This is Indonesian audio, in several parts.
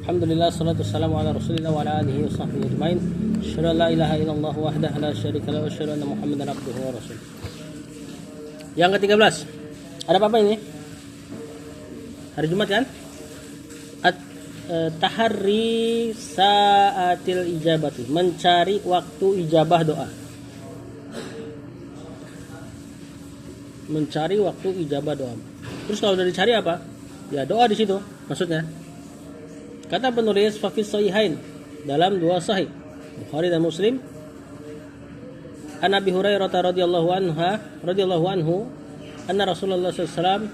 Alhamdulillah, salatu wassalamu ala rasulillah wa ala alihi wa sahbihi ajma'in. Asyhadu an la ilaha illallah wahdahu la syarika lahu wa asyhadu anna Muhammadan abduhu wa rasuluh. Yang ke-13. Ada apa ini? Hari Jumat kan? Tahari sa'atil ijabati, mencari waktu ijabah doa. Mencari waktu ijabah doa. Terus kalau udah dicari apa? Ya doa di situ maksudnya. Kata penulis Fafis Sahihain, dalam dua sahih Bukhari dan Muslim, an Abi Hurairah radhiyallahu anhu anna Rasulullah sallallahu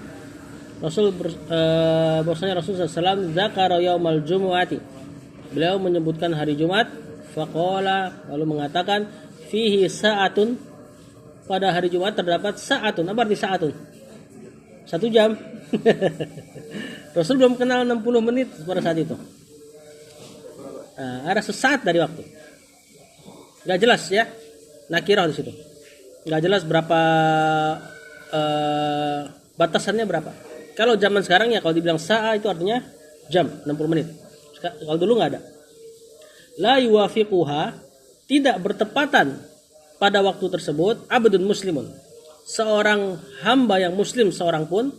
bahwasanya Rasulullah sallallahu zakara yaumal jumu'ati, beliau menyebutkan hari Jumat, faqala, lalu mengatakan fihi sa'atun, pada hari Jumat terdapat sa'atun. Apa arti sa'atun? 1 jam. Rasul belum kenal 60 menit pada saat itu. Ada sesaat dari waktu. Gak jelas ya, nakirah di situ. Gak jelas berapa batasannya berapa. Kalau zaman sekarang ya kalau dibilang sa'a itu artinya jam, 60 menit. Kalau dulu nggak ada. La yuwafiquha, tidak bertepatan pada waktu tersebut abdun muslimun, seorang hamba yang muslim seorang pun,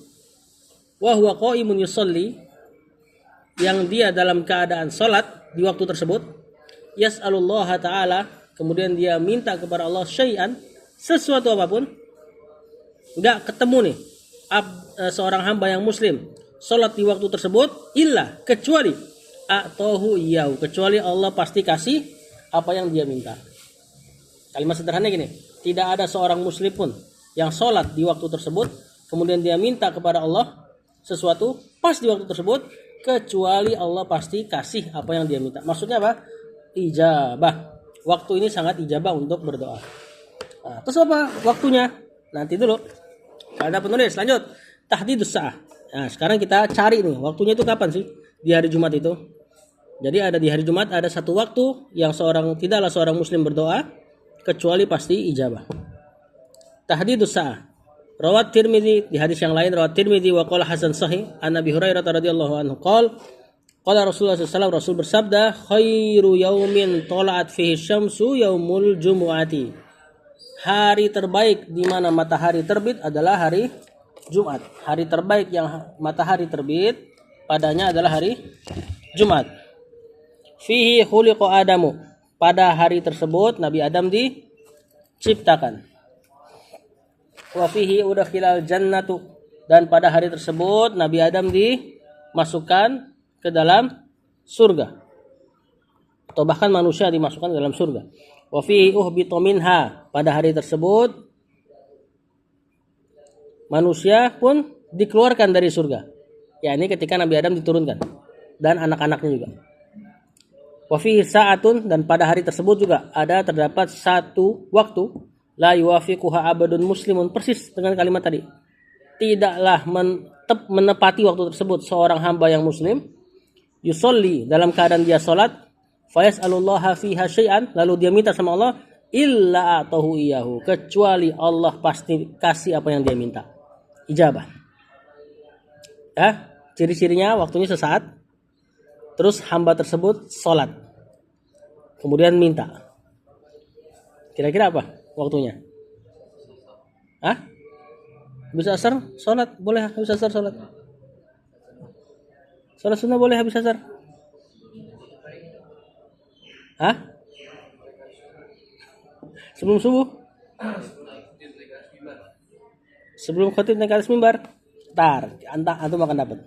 wa huwa qaimun yusalli, yang dia dalam keadaan salat di waktu tersebut, yas'alullaha ta'ala, kemudian dia minta kepada Allah syai'an, sesuatu apapun, enggak ketemu nih seorang hamba yang muslim salat di waktu tersebut, illa, kecuali a'tahu iyahu, kecuali Allah pasti kasih apa yang dia minta. Kalimat sederhana gini, tidak ada seorang muslim pun yang salat di waktu tersebut kemudian dia minta kepada Allah sesuatu pas di waktu tersebut, kecuali Allah pasti kasih apa yang dia minta. Maksudnya apa? Ijabah. Waktu ini sangat ijabah untuk berdoa. Terus apa waktunya? Nanti dulu. Ada penulis, lanjut. Tahdidus sa'ah. Nah, sekarang kita cari nih, waktunya itu kapan sih? Di hari Jumat itu. Jadi ada di hari Jumat ada satu waktu yang tidaklah seorang muslim berdoa kecuali pasti ijabah. Tahdidus sa'ah. Rawat Tirmidzi, di hadis yang lain rawat Tirmidzi wa qala hasan sahih an Abi Hurairah radhiyallahu anhu qala Rasulullah sallallahu, Rasul bersabda, khairu yaumin tala'at fihi syamsu yaumul jumu'ati. Hari terbaik di mana matahari terbit adalah hari Jumat. Hari terbaik yang matahari terbit padanya adalah hari Jumat. Fihi khuliqa Adamu. Pada hari tersebut Nabi Adam diciptakan. Wa fihi udkhilal jannatu, dan pada hari tersebut Nabi Adam dimasukkan ke dalam surga. Atau bahkan manusia dimasukkan ke dalam surga. Wa fihi uhbita minha, pada hari tersebut manusia pun dikeluarkan dari surga. Ya, ini ketika Nabi Adam diturunkan dan anak-anaknya juga. Wa fihi sa'atun, dan pada hari tersebut juga terdapat satu waktu, la yuwafiquha abadun muslimun, persis dengan kalimat tadi. Tidaklah menepati waktu tersebut seorang hamba yang muslim, yusolli, dalam keadaan dia salat, fayas'alullaha fiha syai'an, lalu dia minta sama Allah, illa atahu iyahu, kecuali Allah pasti kasih apa yang dia minta. Ijabah. Ya, ciri-cirinya waktunya sesaat. Terus hamba tersebut salat. Kemudian minta. Kira-kira apa waktunya? Habis asar salat, boleh habis asar salat. Salat sunnah boleh habis asar. Sebelum subuh? Sebelum khatib naik atas mimbar? Antum akan dapat.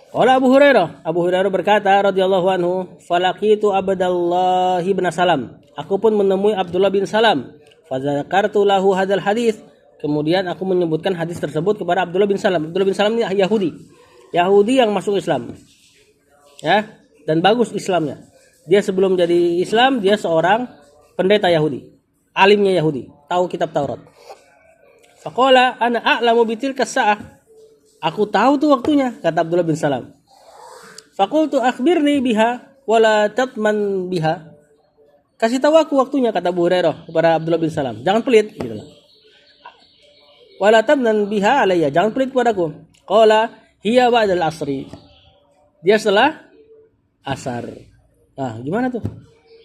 Qala Abu Hurairah berkata radhiyallahu anhu, falaqitu Abdullah bin Salam, aku pun menemui Abdullah bin Salam, fadzakartu lahu hadzal hadis, kemudian aku menyebutkan hadis tersebut kepada Abdullah bin Salam. Abdullah bin Salam ini Yahudi yang masuk Islam. Ya, dan bagus Islamnya. Dia sebelum jadi Islam, dia seorang pendeta Yahudi, alimnya Yahudi, tahu kitab Taurat. Faqala ana a'lamu bitilka sa'ah, aku tahu tuh waktunya, kata Abdullah bin Salam. Faqultu akhbirni biha wala tatman biha, kasih tahu aku waktunya, kata Abu Hurairah kepada Abdullah bin Salam, jangan pelit gitu lah. Wala tatman biha alayya, jangan pelit kepadaku. Qala hiya ba'dal asri, dia setelah asar. Nah, gimana tuh?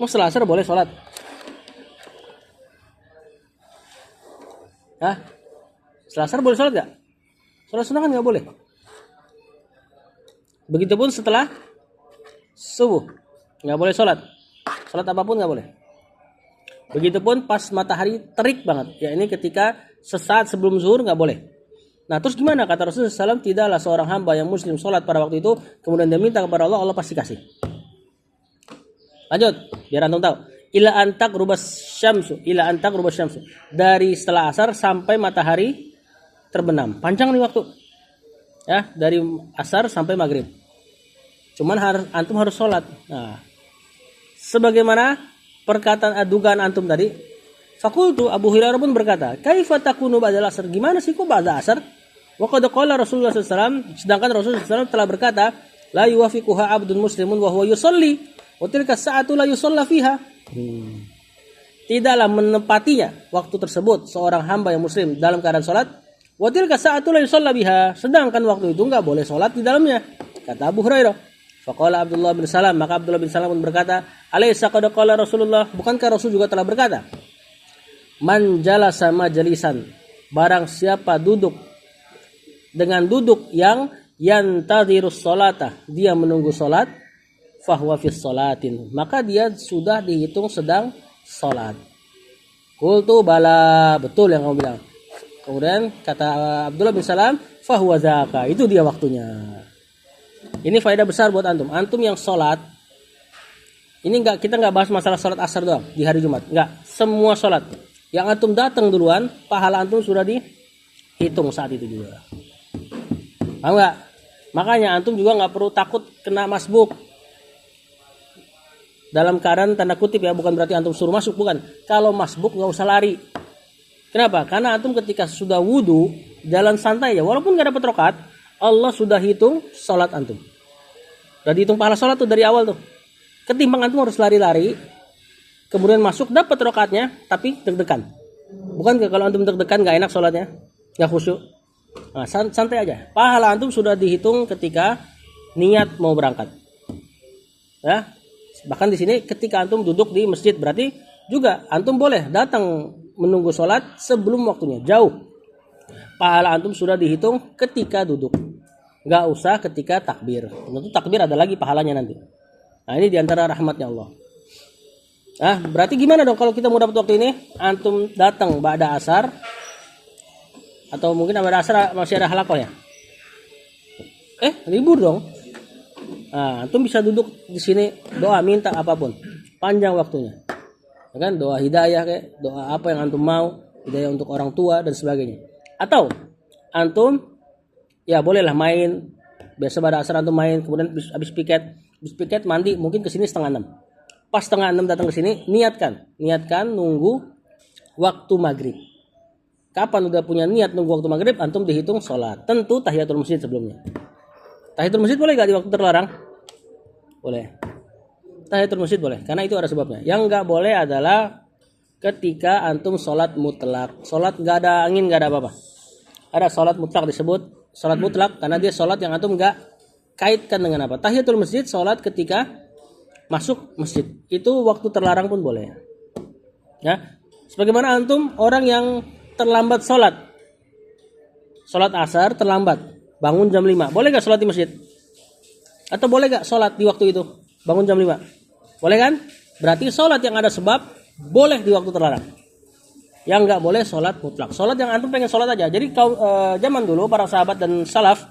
Mau setelah asar boleh sholat? Hah? Setelah asar boleh sholat gak? Sholat sunnah kan gak boleh. Begitupun setelah subuh gak boleh sholat. Sholat apapun gak boleh. Begitupun pas matahari terik banget. Ya ini ketika sesaat sebelum zuhur gak boleh. Nah terus gimana? Kata Rasulullah SAW, tidaklah seorang hamba yang muslim sholat pada waktu itu, kemudian dia minta kepada Allah, Allah pasti kasih. Lanjut, biar antum tahu. Ila antak rubas syamsu. Dari setelah asar sampai matahari terbenam. Panjang nih waktu. Ya, dari asar sampai maghrib. Cuman antum harus sholat. Nah, sebagaimana perkataan dugaan antum tadi, fakultu Abu Hurairah pun berkata, kaifa takunu ba'dal asar? Gimana sih kok ba'da asar? Wa qad qala Rasulullah SAW, sedangkan Rasulullah SAW telah berkata, la yuwafiquha abdun muslimun wa huwa yusalli wa tilka sa'atu la yusalla fiha. Tidaklah menepatinya waktu tersebut seorang hamba yang muslim dalam keadaan salat, wa tilka sa'atu la yusalla biha, sedangkan waktu itu enggak boleh salat di dalamnya. Kata Abu Hurairah. Faqala Abdullah bin Salam, maka Abdullah bin Salam pun berkata, alaysa qad qala Rasulullah, bukankah Rasul juga telah berkata, man jalasa majlisan, barang siapa duduk dengan duduk yang yantadhirus sholata, dia menunggu salat, fahuwa fis sholatin, maka dia sudah dihitung sedang salat. Qultu bala, betul yang kamu bilang. Kemudian kata Abdullah bin Salam, fahuwa zaka, itu dia waktunya. Ini faedah besar buat antum. Antum yang salat, ini kita enggak bahas masalah salat asar doang di hari Jumat. Enggak, semua salat. Yang antum datang duluan, pahala antum sudah dihitung saat itu juga. Paham enggak? Makanya antum juga enggak perlu takut kena masbuk. Dalam keadaan tanda kutip ya, bukan berarti antum suruh masuk, bukan. Kalau masbuk enggak usah lari. Kenapa? Karena antum ketika sudah wudu, jalan santai ya, walaupun enggak dapat rakaat, Allah sudah hitung salat antum. Sudah dihitung pahala salat tuh dari awal tuh. Ketimbang antum harus lari-lari, kemudian masuk dapat rakaatnya tapi deg-degan. Bukan kalau antum deg-degan enggak enak salatnya, enggak khusyuk. Nah, santai aja. Pahala antum sudah dihitung ketika niat mau berangkat. Ya. Bahkan di sini ketika antum duduk di masjid, berarti juga antum boleh datang menunggu salat sebelum waktunya, jauh. Pahala antum sudah dihitung ketika duduk. Enggak usah ketika takbir. Tentu takbir ada lagi pahalanya nanti. Nah, ini diantara rahmatnya Allah. Nah, berarti gimana dong kalau kita mau dapat waktu ini? Antum datang ba'da asar, atau mungkin ba'da asar masih ada halakoh ya? Libur dong. Nah, antum bisa duduk di sini doa minta apapun. Panjang waktunya. Ya kan? Doa hidayah kayak, doa apa yang antum mau, hidayah untuk orang tua dan sebagainya. Atau antum ya bolehlah main, biasa pada asar antum main, kemudian habis piket mandi, mungkin ke sini 5:30. Pas 5:30 datang ke sini, niatkan nunggu waktu maghrib. Kapan udah punya niat nunggu waktu maghrib, antum dihitung sholat. Tentu tahiyatul masjid sebelumnya. Tahiyatul masjid boleh gak di waktu terlarang? Boleh. Tahiyatul masjid boleh, karena itu ada sebabnya. Yang gak boleh adalah ketika antum sholat mutlak. Sholat gak ada angin, gak ada apa-apa. Ada sholat mutlak disebut sholat mutlak karena dia sholat yang antum gak kaitkan dengan apa. Tahiyatul masjid, sholat ketika masuk masjid. Itu waktu terlarang pun boleh. Ya. Sebagaimana antum orang yang terlambat sholat. Sholat asar terlambat. Bangun jam 5. Boleh gak sholat di masjid? Atau boleh gak sholat di waktu itu? Bangun jam 5. Boleh kan? Berarti sholat yang ada sebab boleh di waktu terlarang. Yang gak boleh sholat mutlak. Sholat yang antum pengen sholat aja. Jadi zaman dulu para sahabat dan salaf,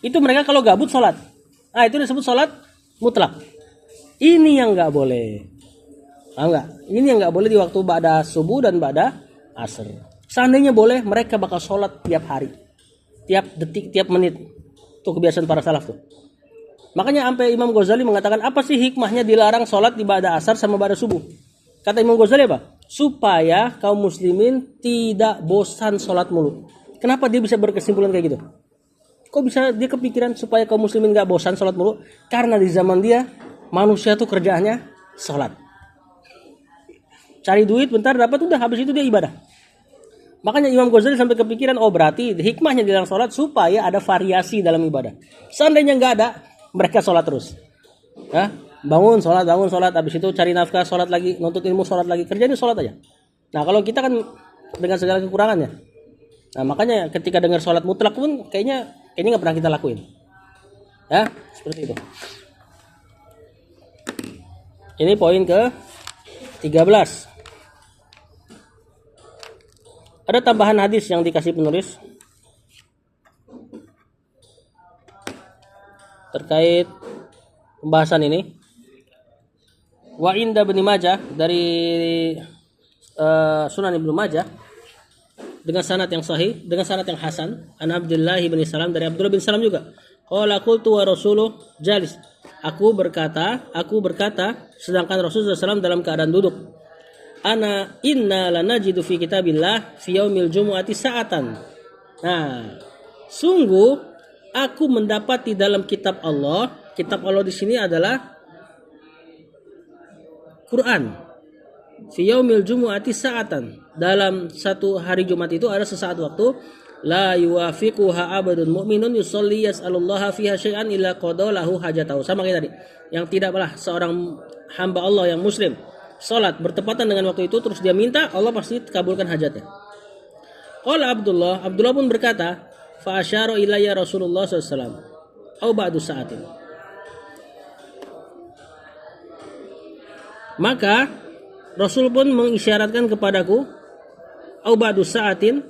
itu mereka kalau gabut sholat. Nah itu disebut sholat mutlak. Ini yang gak boleh. Paham gak? Ini yang gak boleh di waktu ba'da subuh dan ba'da asar. Seandainya boleh, mereka bakal sholat tiap hari. Tiap detik, tiap menit. Itu kebiasaan para salaf tuh. Makanya sampai Imam Ghazali mengatakan, apa sih hikmahnya dilarang sholat di ba'da asar sama ba'da subuh? Kata Imam Ghazali apa? Supaya kaum muslimin tidak bosan sholat mulu. Kenapa dia bisa berkesimpulan kayak gitu? Kok bisa dia kepikiran supaya kaum muslimin gak bosan sholat mulu? Karena di zaman dia, manusia tuh kerjaannya sholat. Cari duit bentar dapat, udah habis itu dia ibadah. Makanya Imam Ghazali sampai kepikiran, oh berarti hikmahnya dilarang sholat supaya ada variasi dalam ibadah. Seandainya nggak ada, mereka sholat terus. bangun sholat, habis itu cari nafkah, sholat lagi, nuntut ilmu, sholat lagi, kerjanya sholat aja. Nah kalau kita kan dengan segala kekurangannya, nah makanya ketika dengar sholat mutlak pun kayaknya nggak pernah kita lakuin, ya seperti itu. Ini poin ke 13. Ada tambahan hadis yang dikasih penulis terkait pembahasan ini. Wa inda Ibnu Majah, dari Sunan Ibnu Majah dengan sanad yang sahih, dengan sanad yang hasan, an Abdullah bin Salam, dari Abdullah bin Salam juga. Qala qultu wa rasuluh jalis. Aku berkata sedangkan Rasulullah SAW dalam keadaan duduk. Inna lanajidu fi kitabillah fi yaumil jumu'ati sa'atan. Nah, sungguh aku mendapat di dalam kitab Allah. Kitab Allah di sini adalah Quran. Fi yaumil jumu'ati sa'atan. Dalam satu hari Jumat itu ada sesaat waktu. La yuwafiquha abadun mu'minun yusolli yas'alullaha fiha syai'an illa qada lahu hajatahu. Sama kayak tadi. Yang tidaklah seorang hamba Allah yang muslim salat bertepatan dengan waktu itu terus dia minta, Allah pasti kabulkan hajatnya. Qala Abdullah pun berkata, fa asyara ilayya Rasulullah SAW au ba'du sa'atin. Maka Rasul pun mengisyaratkan kepadaku au ba'du sa'atin,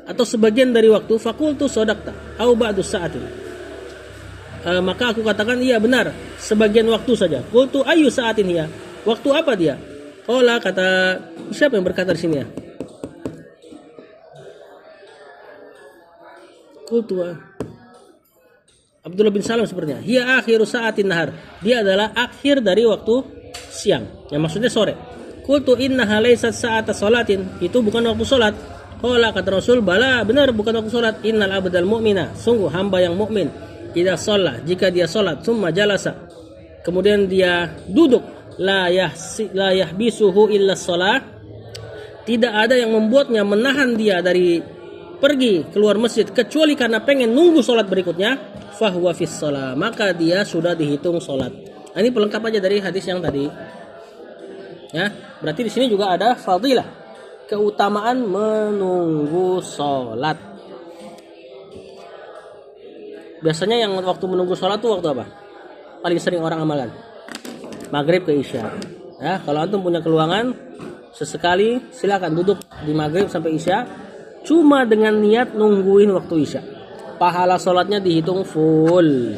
atau sebagian dari waktu, faqultu shadaqta au ba'du sa'atin. Maka aku katakan iya benar, sebagian waktu saja. Qultu ayu sa'atin ya? Waktu apa dia? Qala, kata siapa yang berkata di sini ya? Qultu Abdullah bin Salam sepertinya. Hiya akhiru sa'atin nahar. Dia adalah akhir dari waktu siang. Yang maksudnya sore. Qultu innaha laysat sa'ata sholatin. Itu bukan waktu salat. Qala, kata Rasul, bala, benar bukan waktu salat. Innal abdal mu'mina. Sungguh hamba yang mukmin. Tidak sholat, jika dia sholat, summa jalasa, kemudian dia duduk, la yahbisuhu illa sholat, tidak ada yang membuatnya menahan dia dari pergi keluar masjid kecuali karena pengen nunggu sholat berikutnya, fahuwa fis sholat, maka dia sudah dihitung sholat. Nah, ini pelengkap aja dari hadis yang tadi. Ya, berarti di sini juga ada fadilah, keutamaan menunggu sholat. Biasanya yang waktu menunggu sholat tuh waktu apa? Paling sering orang amalkan maghrib ke isya. Ya, kalau antum punya keluangan, sesekali silakan duduk di maghrib sampai isya, cuma dengan niat nungguin waktu isya. Pahala sholatnya dihitung full.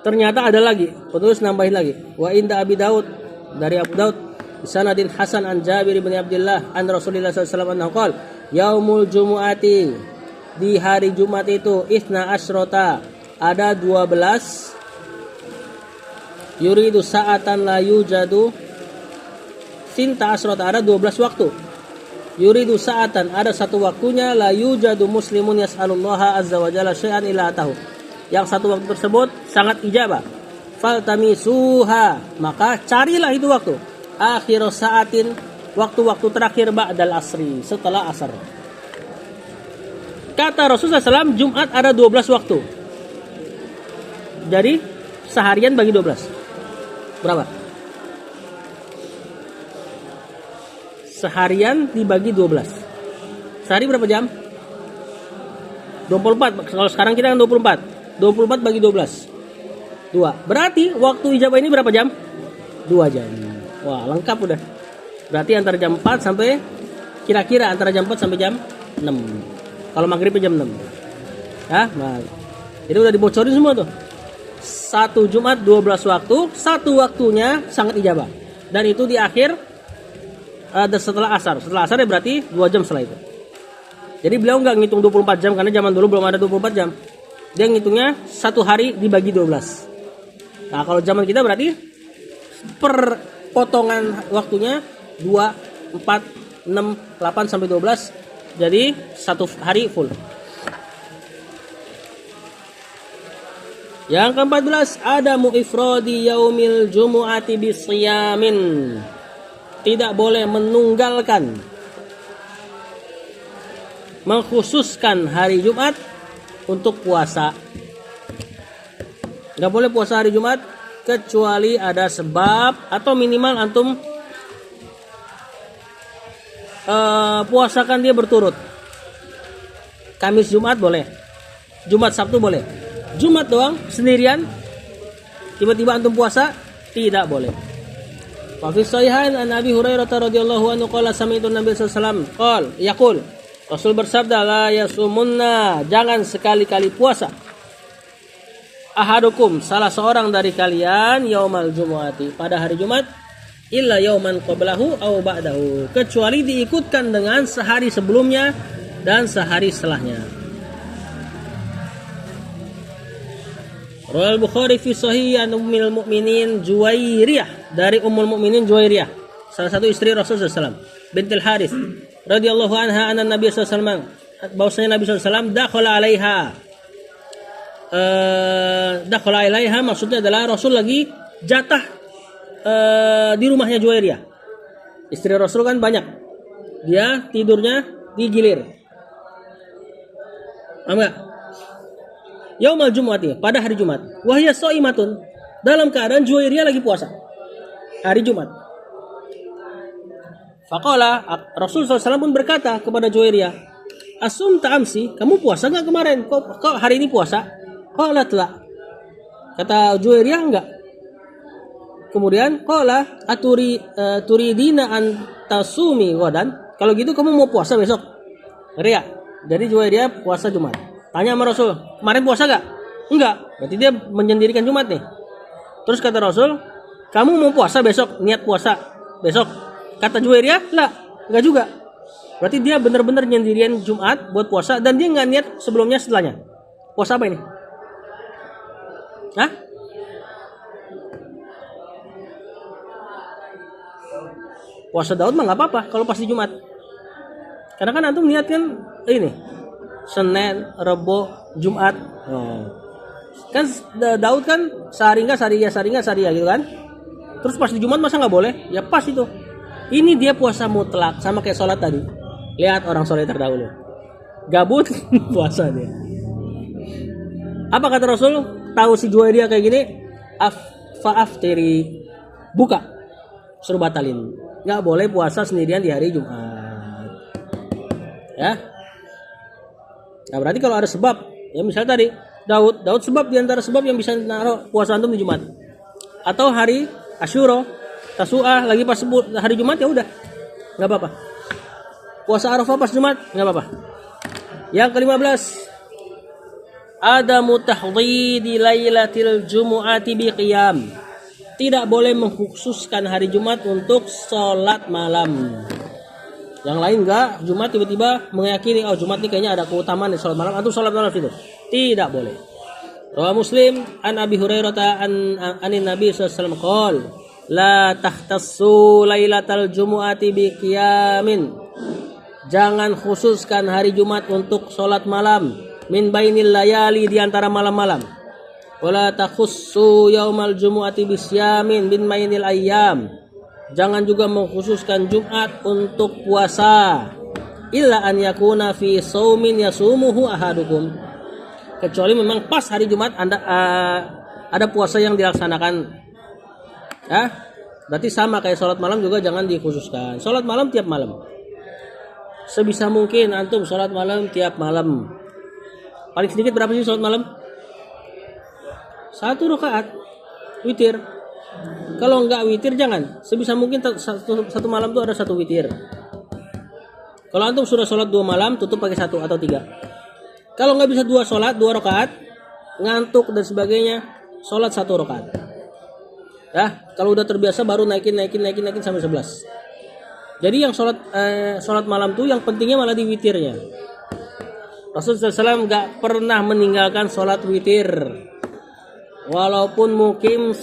Ternyata ada lagi, penulis nambahin lagi. Wa inda Abi Daud, dari Abu Daud, sanadin hasan an Jabir bin Abdullah an Rasulullah SAW anhu qala, yaumul jumu'ati, di hari Jumat itu, isna asrota, ada 12, yuridu sa'atan la yujadu, sinta asrota, ada 12 waktu, yuridu sa'atan, ada satu waktunya, la yujadu muslimun yas'alullaha azza wa jalla syai'an ila atahu, yang satu waktu tersebut sangat ijabah, faltamisuha, maka carilah itu waktu, akhir sa'atin, waktu-waktu terakhir ba'dal asri, setelah asar. Kata Rasulullah SAW, Jumat ada 12 waktu. Jadi seharian bagi 12. Berapa? Seharian dibagi 12. Sehari berapa jam? 24. Kalau sekarang kita kan 24. 24 bagi 12. 2. Berarti waktu ijabah ini berapa jam? 2 jam. Wah, lengkap udah. Berarti antara jam 4 sampai, kira-kira antara jam 4 sampai jam 6. Kalau maghrib jam 6. Ya, nah. Jadi udah dibocorin semua tuh. Satu Jumat 12 waktu, satu waktunya sangat ijabah. Dan itu di akhir setelah asar. Setelah asar ya berarti 2 jam setelah itu. Jadi beliau nggak ngitung 24 jam karena zaman dulu belum ada 24 jam. Dia ngitungnya satu hari dibagi 12. Nah, kalau zaman kita berarti per potongan waktunya 2, 4, 6, 8 sampai 12. Jadi satu hari full. Yang ke-14, ada mu'ifrodi yaumil jumu'ati bisiyamin. Tidak boleh menunggalkan, mengkhususkan hari Jumat untuk puasa. Nggak boleh puasa hari Jumat kecuali ada sebab atau minimal antum puasakan dia berturut. Kamis Jumat boleh, Jumat Sabtu boleh. Jumat doang sendirian tiba-tiba antum puasa tidak boleh. Wa fi sahihain an Abi Hurairah radhiyallahu anhu qala sami'tu Nabi sallallahu alaihi wasallam qol yaqul Rasul bersabda la yasumunna, jangan sekali-kali puasa ahadukum, salah seorang dari kalian, yaumal jumu'ati, pada hari Jumat, illa yauman qablahu aw ba'dahu, kecuali diikutkan dengan sehari sebelumnya dan sehari setelahnya. Rawal Bukhari fi sahih an ummul mukminin Juwairiyah, dari Ummul Mukminin Juwairiyah, salah satu istri Rasul sallallahu alaihi wasallam, bintil Harits radhiyallahu anha, anna Nabi sallallahu alaihi wasallam, bahwasanya Nabi sallallahu alaihi wasallam dakhala ilaiha, maksudnya adalah Rasul lagi jatah di rumahnya Juwairiyah. Istri Rasul kan banyak, dia tidurnya digilir. Enggak. Yaumal Jumu'ati, pada hari Jumat. Wahya shaimatun, dalam keadaan Juwairiyah lagi puasa hari Jumat. Faqala, Rasul SAW pun berkata kepada Juwairiyah, asum ta'amsi, kamu puasa enggak kemarin? Kok hari ini puasa? Qalat la. Kata Juwairiyah enggak. Kemudian qala turidina an tasumi wadan, kalau gitu kamu mau puasa besok? Ria. Jadi Juwairiyah puasa Jumat. Tanya sama Rasul, kemarin puasa enggak? Enggak. Berarti dia menyendirikan Jumat nih. Terus kata Rasul, kamu mau puasa besok? Niat puasa besok? Kata Juwairiyah, lah, enggak juga. Berarti dia benar-benar nyendirian Jumat buat puasa dan dia enggak niat sebelumnya setelahnya. Puasa apa ini? Hah? Puasa Daud mah enggak apa-apa kalau pas di Jumat. Karena kan antum niatkan ini Senin, Rebo, Jumat. Kan Daud kan sehari enggak sehari ya gitu kan. Terus pas di Jumat masa enggak boleh? Ya pas itu. Ini dia puasa mutlak, sama kayak sholat tadi. Lihat orang soleh terdahulu, gabut puasa dia. Apa kata Rasul? Tahu si Juwairiyah kayak gini, fa'aftiri, buka, suruh batalin. Nggak boleh puasa sendirian di hari Jumat. Ya. Nah berarti kalau ada sebab, ya misalnya tadi Daud sebab diantara sebab yang bisa naruh puasa antum di Jumat. Atau hari Asyura, Tasu'ah lagi pas hari Jumat, ya udah, nggak apa-apa. Puasa Arafah pas Jumat nggak apa-apa. Yang ke-15, adamu tahdidi lailatil jumu'ati biqiyam. Tidak boleh mengkhususkan hari Jumat untuk sholat malam. Yang lain enggak, Jumat tiba-tiba meyakini Jumat ini kayaknya ada keutamaan di sholat malam, atau sholat malam itu. Tidak boleh. Rawah Muslim an Abi Hurairah anin Nabi sallallahu alaihi wasallam qol la tahtassu lailatal jumu'ati biqiyamin. Jangan khususkan hari Jumat untuk sholat malam, min bainil layali, di antara malam-malam. Wala takhussu yaumal jumu'ati bisyamin min bainil ayyam. Jangan juga mengkhususkan Jumat untuk puasa. Illa an yakuna fi shaumin yasumuhu ahadukum. Kecuali memang pas hari Jumat Anda ada puasa yang dilaksanakan. Ya? Berarti sama kayak sholat malam juga jangan dikhususkan. Sholat malam tiap malam. Sebisa mungkin antum sholat malam tiap malam. Paling sedikit berapa sih sholat malam? 1 rakaat witir. Kalau enggak witir jangan. Sebisa mungkin satu malam tuh ada 1 witir. Kalau antum sudah sholat 2 malam, tutup pakai 1 atau 3. Kalau nggak bisa 2 sholat 2 rakaat, ngantuk dan sebagainya, sholat 1 rakaat. Ya, kalau udah terbiasa baru naikin sampai 11. Jadi yang sholat malam tuh yang pentingnya malah di witirnya. Rasulullah SAW nggak pernah meninggalkan sholat witir, walaupun mukim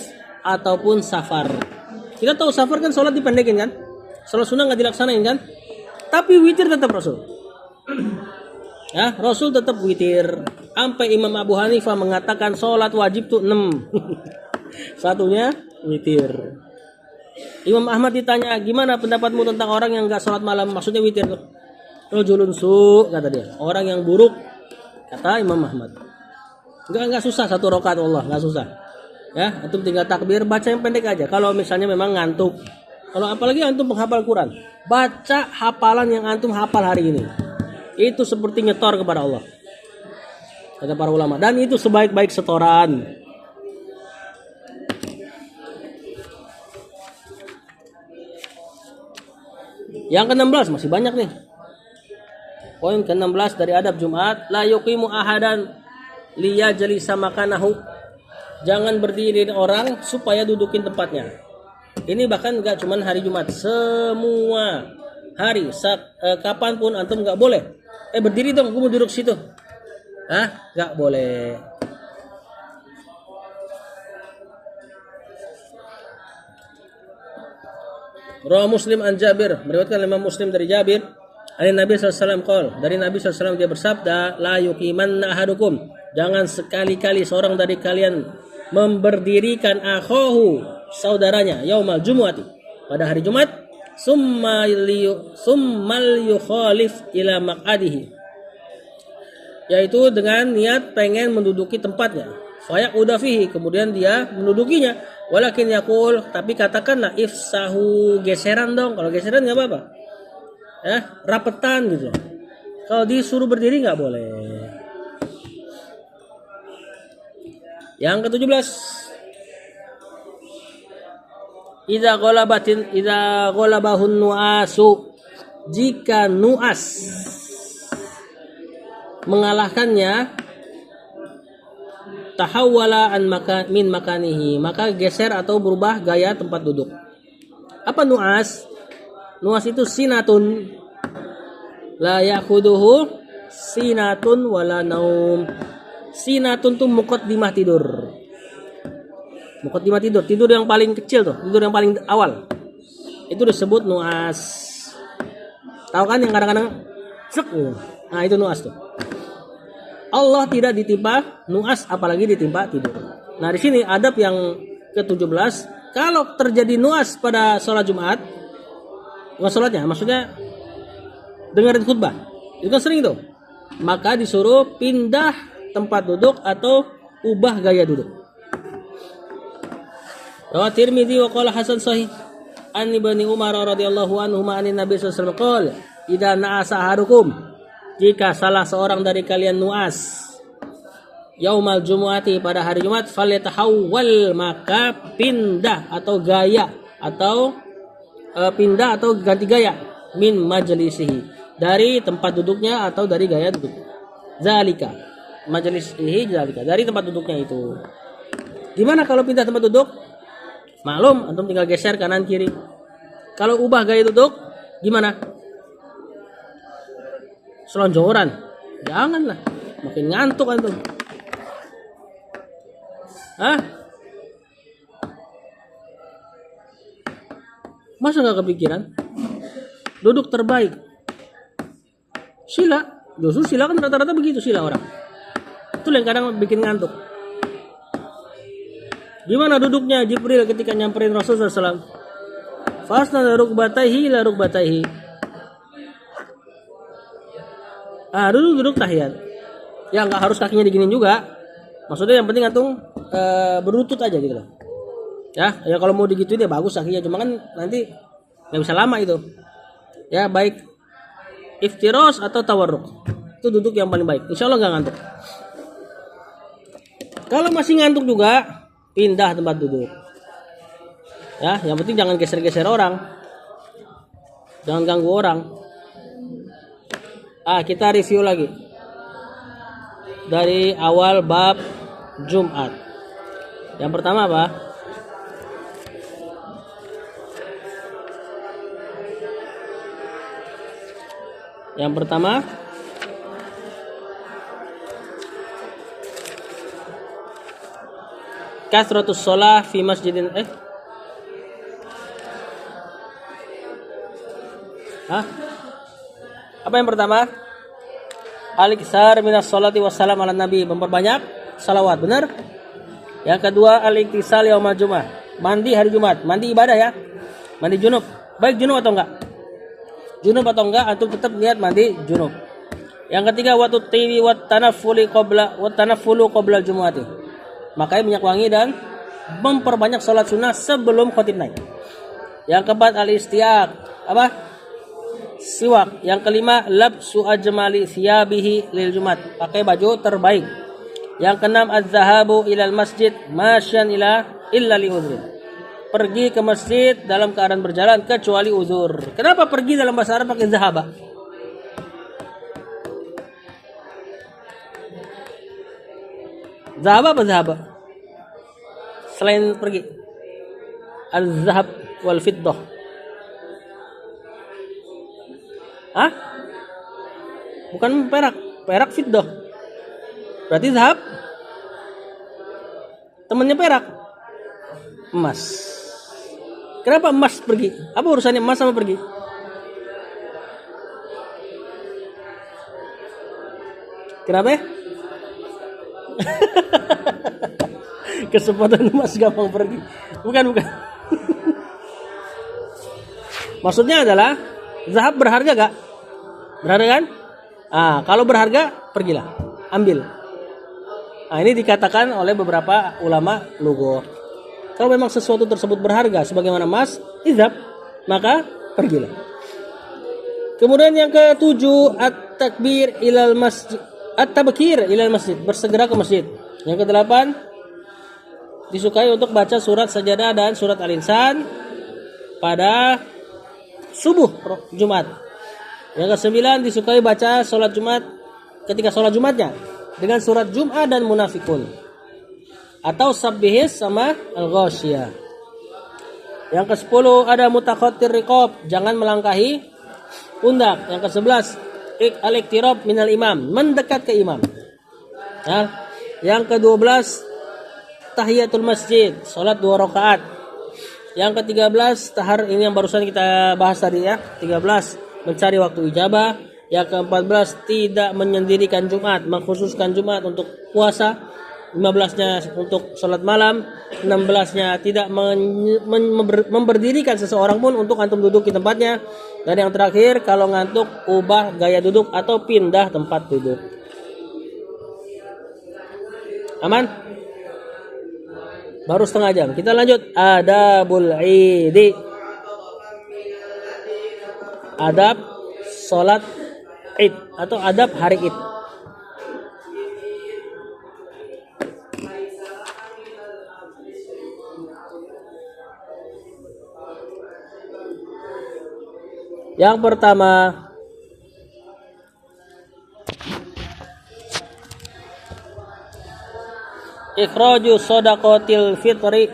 ataupun safar. Kita tahu safar kan sholat dipendekin kan, sholat sunnah nggak dilaksanain kan, tapi witir tetap Rasul. Ya, Rasul tetap witir. Sampai Imam Abu Hanifah mengatakan sholat wajib tuh 6. Satunya witir. Imam Ahmad ditanya, gimana pendapatmu tentang orang yang nggak sholat malam? Maksudnya witir tuh. Rajulun su, kata dia. Orang yang buruk, kata Imam Ahmad. Nggak susah 1 rakaat, Allah, nggak susah. Ya, antum tinggal takbir, baca yang pendek aja. Kalau misalnya memang ngantuk. Kalau apalagi antum menghafal Quran, baca hafalan yang antum hafal hari ini. Itu seperti nyetor kepada Allah. Kata para ulama, dan itu sebaik-baik setoran. Yang ke-16 masih banyak nih. Poin ke-16 dari adab Jumat, la yuqimu ahadan liyajlisa makanahu. Jangan berdiri orang supaya dudukin tempatnya. Ini bahkan enggak cuman hari Jumat, semua hari kapanpun antum enggak boleh. Berdiri dong, gue mau duduk situ. Enggak boleh. Rawah Muslim an Jabir, meriwayatkan Imam Muslim dari Jabir, Nabi SAW qol, dari Nabi SAW dia bersabda, la yuqimanna ahadukum, jangan sekali-kali seorang dari kalian memberdirikan akhahu, saudaranya, yaumal jumu'ati, pada hari Jumat, summal yukhalif ila maq'adihi, yaitu dengan niat pengen menduduki tempatnya, fayaquda fihi, kemudian dia mendudukinya, walakin yaqul, tapi katakanlah ifsahu, geseran dong. Kalau geseran enggak apa-apa. Rapetan gitu. Kalau disuruh berdiri enggak boleh. Yang ke-17, idza ghalabahun nu'asu, jika nu'as mengalahkannya, tahawwala min makanihi, maka geser atau berubah gaya tempat duduk. Apa nu'as? Nu'as itu sinatun, la yakhuduhu sinatun wala naum. Sinatun tuh muqaddimah tidur. Muqaddimah tidur, tidur yang paling kecil tuh, tidur yang paling awal. Itu disebut nu'as. Tahu kan yang kadang-kadang sek. Nah, itu nu'as tuh. Allah tidak ditimpa nu'as, apalagi ditimpa tidur. Nah, di sini adab yang ke-17, kalau terjadi nu'as pada sholat Jumat, bukan sholatnya, maksudnya dengerin khutbah, itu kan sering tuh, maka disuruh pindah tempat duduk atau ubah gaya duduk. Rawat Tirmidzi wa qala hasan sahih an Ibnu Umar radhiyallahu anhu anin Nabi sallallahu alaihi wasallam qala, idza na'asa ahadukum, jika salah seorang dari kalian nu'as yaumal jumu'ati, pada hari Jumat, falyatahawwal, maka pindah atau gaya atau pindah atau ganti gaya, min majlisihi, dari tempat duduknya atau dari gaya duduk. Zalika majlisihi, zalika, dari tempat duduknya itu. Gimana kalau pindah tempat duduk? Maklum, antum tinggal geser kanan kiri. Kalau ubah gaya duduk gimana? Selonjoran, janganlah, makin ngantuk antum. Masa nggak kepikiran? Duduk terbaik sila, justru sila kan rata-rata begitu sila orang. Itu yang kadang bikin ngantuk. Gimana duduknya Jibril ketika nyamperin Rasulullah SAW? Fasna rukbataihi la rukbataihi. Duduk tahiyat. Ya nggak harus kakinya diginin juga. Maksudnya yang penting antum berlutut aja gitu loh. Ya kalau mau digituin ya bagus kakinya, cuma kan nanti nggak bisa lama itu. Ya baik iftiros atau tawarruk, itu duduk yang paling baik. Insya Allah nggak ngantuk. Kalau masih ngantuk juga, pindah tempat duduk. Ya, yang penting jangan geser-geser orang, jangan ganggu orang. Kita review lagi dari awal bab Jumat. Yang pertama apa? Yang pertama kasratus shalah fi masjidin Apa yang pertama? Al-iksar minas sholati wassalam ala nabi, memperbanyak salawat, benar? Yang kedua al-iktisal yaumal jum'ah, mandi hari Jumat, mandi ibadah ya. Mandi junub, baik junub atau enggak? Junub atau enggak, antum tetap niat mandi junub. Yang ketiga watut tiwi wat tanafulu qabla jumu'ati, memakai minyak wangi dan memperbanyak sholat sunnah sebelum khotib naik. Yang keempat al-istiaq, apa? Siwak. Yang kelima labsu ajmali thiyabihi lil jumat, pakai baju terbaik. Yang keenam az-zahabu ilal masjid masyan illa li udhrin, pergi ke masjid dalam keadaan berjalan kecuali uzur. Kenapa pergi dalam bahasa Arab pakai zahaba? Zahaba apa zahaba? Selain pergi. Al-zahab wal fiddah. Hah? Bukan perak. Perak fiddah. Berarti zahab temannya perak. Emas. Kenapa emas pergi? Apa urusannya emas sama pergi? Kenapa ya? Kesempatan emas gampang pergi. Bukan. Maksudnya adalah zahab berharga gak? Berharga kan? Kalau berharga pergilah, ambil. Ini dikatakan oleh beberapa ulama lughah. Kalau memang sesuatu tersebut berharga sebagaimana emas, izhab, maka pergilah. Kemudian yang ketujuh at-takbir ilal masjid, at-tabkir ilal masjid, bersegera ke masjid. Yang kedelapan disukai untuk baca surat Sajadah dan surat Al-Insan pada subuh Jumat. Yang kesembilan disukai baca sholat Jumat ketika sholat Jumatnya dengan surat Jum'ah dan Munafikun atau Sabbihis sama Al-Ghasyiyah. Yang ke-10 ada mutakhatir riqab, jangan melangkahi pundak. Yang ke-11 al-iqtirab minal imam, mendekat ke imam. Yang ke-12 tahiyatul masjid, salat 2 rakaat. Yang ke-13 tahar, ini yang barusan kita bahas tadi ya, 13 mencari waktu ijabah. Yang ke-14 tidak menyendirikan Jumat, mengkhususkan Jumat untuk puasa. 15-nya untuk salat malam. 16-nya tidak memberdirikan seseorang pun untuk antum duduk di tempatnya. Dan yang terakhir, kalau ngantuk ubah gaya duduk atau pindah tempat duduk. Aman? Baru setengah jam. Kita lanjut. Adabul Idi. Adab salat Id atau adab hari Id. Yang pertama, ikhraju shadaqatil fitri,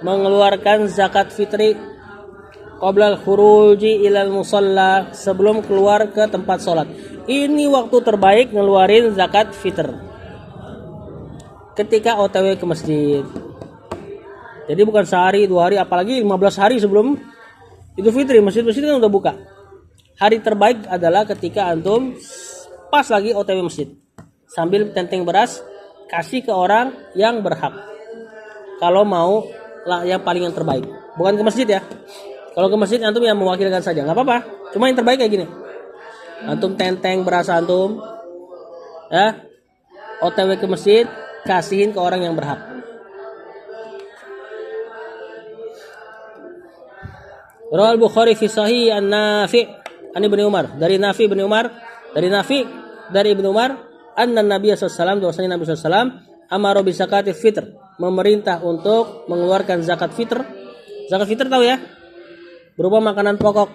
mengeluarkan zakat fitri qablal khuruji ilal musalla, sebelum keluar ke tempat sholat. Ini waktu terbaik ngeluarin zakat fitr ketika OTW ke masjid. Jadi bukan sehari, 2 hari, apalagi 15 hari sebelum Idul Fitri, masjid-masjid kan udah buka. Hari terbaik adalah ketika antum pas lagi OTW masjid, sambil tenteng beras kasih ke orang yang berhak. Kalau mau lah yang paling yang terbaik, bukan ke masjid ya. Kalau ke masjid antum yang mewakilkan saja, nggak apa-apa. Cuma yang terbaik kayak gini. Antum tenteng beras antum, ya, OTW ke masjid, kasihin ke orang yang berhak. Rawal Bukhari fi Sahih an-Nafi' an Ibnu Umar, dari Nafi bin Umar, dari Nafi dari Ibnu Umar, anna Nabi sallallahu alaihi wasallam, bahwasanya Nabi sallallahu alaihi wasallam amara bi zakatil fitr, memerintah untuk mengeluarkan zakat fitr. Zakat fitr tahu ya? Berupa makanan pokok.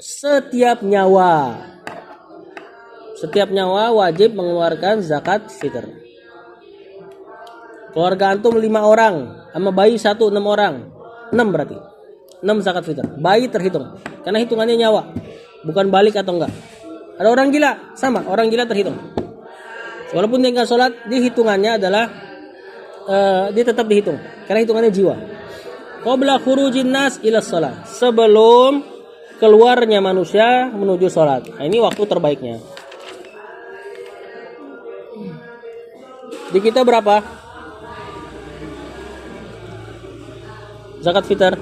Setiap nyawa wajib mengeluarkan zakat fitr. Keluarga antum 5 orang, sama bayi 1 6 orang. 6 berarti. 6 zakat fitr. Bayi terhitung. Karena hitungannya nyawa, bukan balik atau enggak. Ada orang gila, sama, orang gila terhitung. Walaupun dia enggak sholat, dihitungannya adalah dia tetap dihitung karena hitungannya jiwa. Qabla khurujin nas ila shalah, sebelum keluarnya manusia menuju sholat. Nah, ini waktu terbaiknya. Di kita berapa zakat fitr?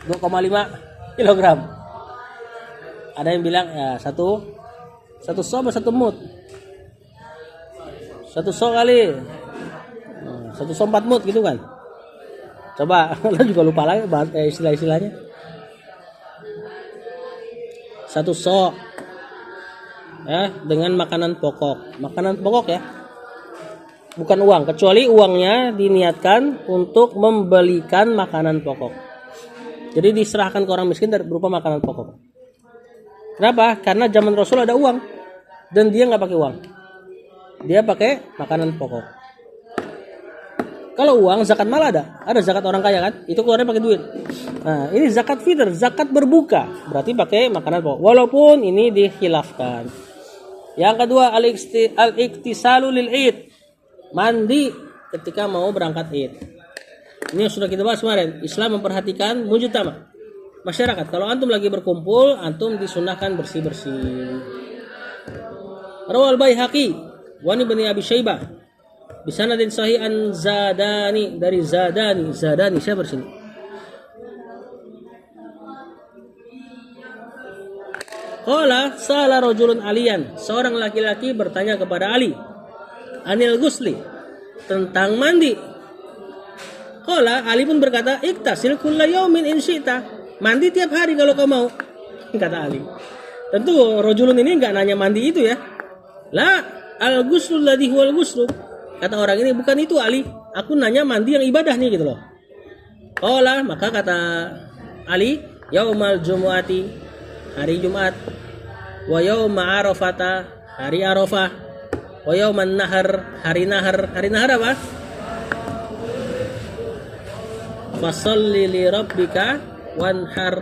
2,5 kilogram. Ada yang bilang ya satu so atau 1 mut. 1 so kali 1 so 4 mud gitu kan. Coba, lo juga lupa lagi istilah-istilahnya. 1 so ya, dengan makanan pokok. Makanan pokok ya. Bukan uang, kecuali uangnya diniatkan untuk membelikan makanan pokok. Jadi diserahkan ke orang miskin berupa makanan pokok. Kenapa? Karena zaman Rasul ada uang dan dia nggak pakai uang. Dia pakai makanan pokok. Kalau uang zakat malah ada zakat orang kaya kan? Itu keluarnya pakai duit. Nah, ini zakat fitr, zakat berbuka, berarti pakai makanan pokok. Walaupun ini dikhilafkan. Yang kedua al-iktisalu lil id. Mandi ketika mau berangkat Id. Ini yang sudah kita bahas kemarin. Islam memperhatikan mujtama, masyarakat. Kalau antum lagi berkumpul, antum disunahkan bersih-bersih. Rawal Baihaqi wa Ibnu Abi Syaibah bisanadin sahih an Zadani, dari Zadani siapa di sini? Qala sala rajulun aliyan, seorang laki-laki bertanya kepada Ali anil gusli, tentang mandi. Qala, Ali pun berkata, iktasil kulla yaumin in syi'ta, mandi tiap hari kalau kau mau, kata Ali. Tentu rajulun ini enggak nanya mandi itu ya. La al ghuslu ladhi huwal ghuslu, kata orang ini, bukan itu Ali, aku nanya mandi yang ibadah nih gitu loh. Qala, maka kata Ali, yaumal jumu'ati, hari Jumat, wa yauma arafata, hari Arafah, wa yauman nahar, hari nahar apa? Fasalli li rabbika wanhar,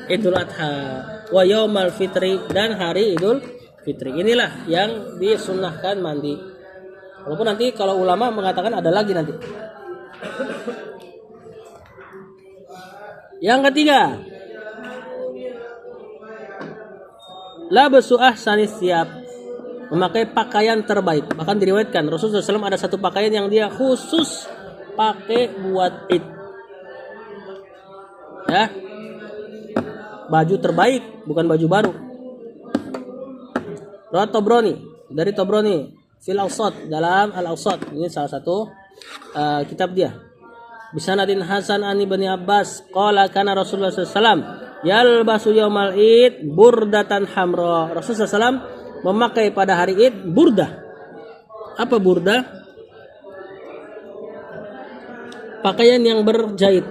Idul Adha, wa yaumal fitri, dan hari Idul Fitri. Inilah yang disunnahkan mandi. Walaupun nanti kalau ulama mengatakan ada lagi nanti. Yang ketiga, labasu ahsanis siyab, memakai pakaian terbaik. Bahkan diriwayatkan Rasulullah SAW ada satu pakaian yang dia khusus pakai buat Id. Ya, baju terbaik, bukan baju baru. Rawat Tabrani, dari Tabrani fil Awsat, dalam Al Awsat, ini salah satu kitab dia. Bisanadin Hasan an Ibnu Abbas qala kana Rasulullah SAW yalbasu yaumal Id burdatan hamra. Rasulullah SAW memakai pada hari Id burdah. Apa burdah? Pakaian yang berjahit.